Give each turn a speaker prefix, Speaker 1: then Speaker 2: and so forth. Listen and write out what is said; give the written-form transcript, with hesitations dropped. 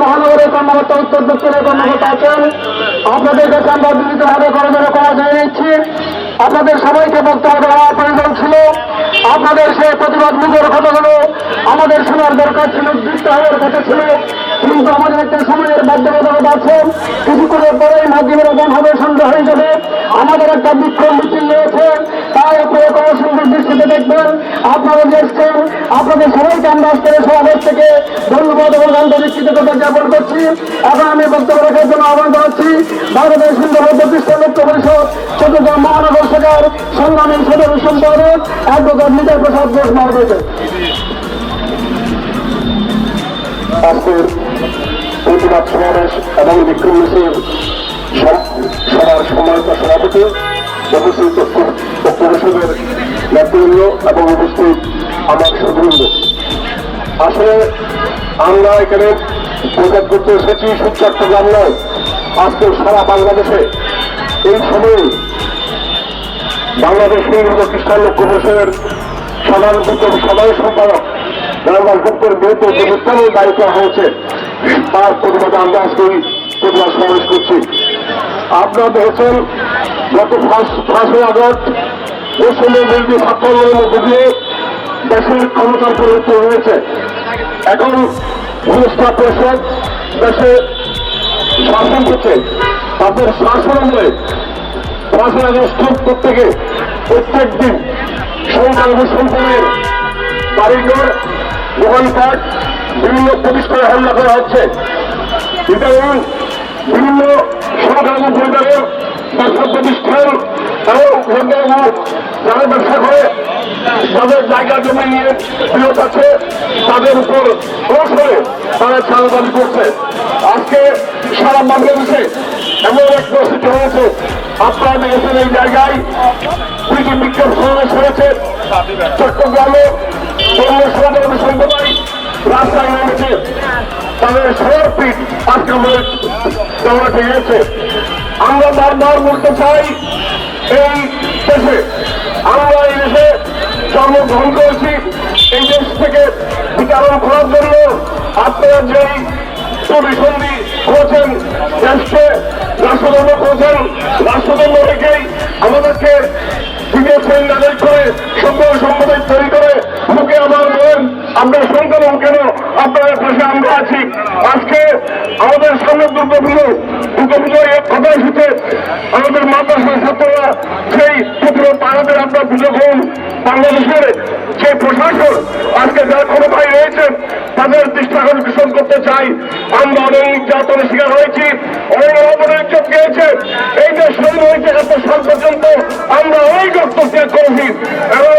Speaker 1: মহানগরের কর্মকর্তা উত্তর দক্ষিণের কর্মকর্তা আছেন, আপনাদের কাছে আমরা বিনীতভাবে করজোড়ে ক্ষমা চেয়ে নিচ্ছি। আপনাদের সবাইকে বক্তব্য দেওয়ার প্রয়োজন ছিল। আপনাদের সেই প্রতিবাদ মুখের কথাগুলো আমাদের শোনার দরকার ছিল, উদ্দীপ্ত হওয়ার কথা ছিল, কিন্তু আমাদের একটা সময়ের বাধ্যবাধকতা আছে। কিছুক্ষণের পরেই মাধ্যমের ওপেন হবে, সন্ধ্যা হয়ে যাবে। আমাদের একটা বিক্ষোভ মিছিল রয়েছে, তাই আপনারা কোনো সুন্দর দৃষ্টিতে দেখবেন। আপনারা যে এসছেন, আপনাদের সবাইকে আমরা আজকের সমাবেশ থেকে ধন্যবাদ এবং আন্তরিক কৃতজ্ঞতা জ্ঞাপন করছি। এখন আমি বক্তব্য রাখার জন্য আহ্বান জানাচ্ছি বাংলাদেশ হিন্দু প্রতিষ্ঠান ঐক্য পরিষদ চট্টগ্রাম মহানগর শাখার সংগ্রামী সাধারণ সম্পাদক অ্যাডভোকেট নিতাই প্রসাদ ঘোষ মহোদয়কে। আজকের প্রতিবাদ সমাবেশ এবং বিক্ষোভ মিছিল সবার সম্মানিত সভাপতি, উপস্থিত ঐক্য পরিষদের নেতৃবৃন্দ এবং উপস্থিত আমার সহবৃন্দ, আসলে আমরা এখানে প্রকাশ করতে এসেছি শুধু চট্টগ্রাম নয়, আজকে সারা বাংলাদেশে এই সময়ে বাংলাদেশ হিন্দু খ্রিস্টান ঐক্য পরিষদের সাধারণ সম্পাদক জয়নাল গুপ্তের বিরুদ্ধে যে মিথ্যাচারের দায়ী করা হয়েছে তার প্রতিবাদে আমরা আজকে প্রতিবাদ সমাবেশ করছি। আপনারা দেখেছেন গত 5ই আগস্ট পশ্চিমবঙ্গ বিরোধী ছাত্র আন্দোলনের মধ্যে দিয়ে দেশের ক্ষমতার পরিবর্তন হয়েছে। এখন উপদেষ্টা পরিষদ দেশে শাসন করছে। তাদের শাসন আমলে 5ই আগস্ট প্রত্যেকে প্রত্যেক দিন সংখ্যালঘু সম্প্রদায়ের বাড়িঘর, দোকানপাট, বিভিন্ন প্রতিষ্ঠানে হামলা করা হচ্ছে। ইদানিং বিভিন্ন সংখ্যালঘু পরিবারের ব্যবসা প্রতিষ্ঠান এবং যারা ব্যবসা করে তাদের জায়গা জমি নিয়ে বিরোধ আছে, তাদের উপর কৌশলে তারা চালাবাজি করছে। আজকে সারা বাংলাদেশে এমন এক পরিস্থিতি হয়েছে, আপনারা দেখেছেন এই জায়গায় বিক্ষোভ সমাবেশ হয়েছে। চট্টগ্রামে সাধারণ সম্প্রদায় রাস্তায় নেমেছে, তাদের সমর্পিত আজকে আমরা ঠিক আছে। আমরা বারবার বলতে চাই, এই দেশে আমরা এই দেশে জন্মগ্রহণ করেছি, এই দেশ থেকে বিতরণ করার জন্য আপনারা যেই সন্ধি করেছেন, দেশকে রাষ্ট্রধর্ম করেছেন, রাষ্ট্রধর্ম রেখেই আমাদেরকে দ্বিতীয় শ্রেণী নাগরিক করে সম্প্রদায় তৈরি করে মুখে আবার বলেন আমরা সংখ্যালঘু কেন, আপনাদের পাশে আমরা আছি। আজকে আমাদের সামনে দুর্গাপুজো এক কথা এসেছে, আমাদের মাদ্রাসার ছাত্ররা সেই প্রতিরোধ তাদের আপনার পুজো করুন। বাংলাদেশের যে প্রশাসন আজকে যারা ক্ষমতায় রয়েছেন তাদের দৃষ্টি আকর্ষণ করতে চাই। আমরা অনেক নির্যাতনের শিকার হয়েছি, অনেক অপরাধের চোখ গিয়েছে। এই যে শহীদ হয়েছে 71 সাল পর্যন্ত আমরা অনেক রক্ত ত্যাগ করেছি এবং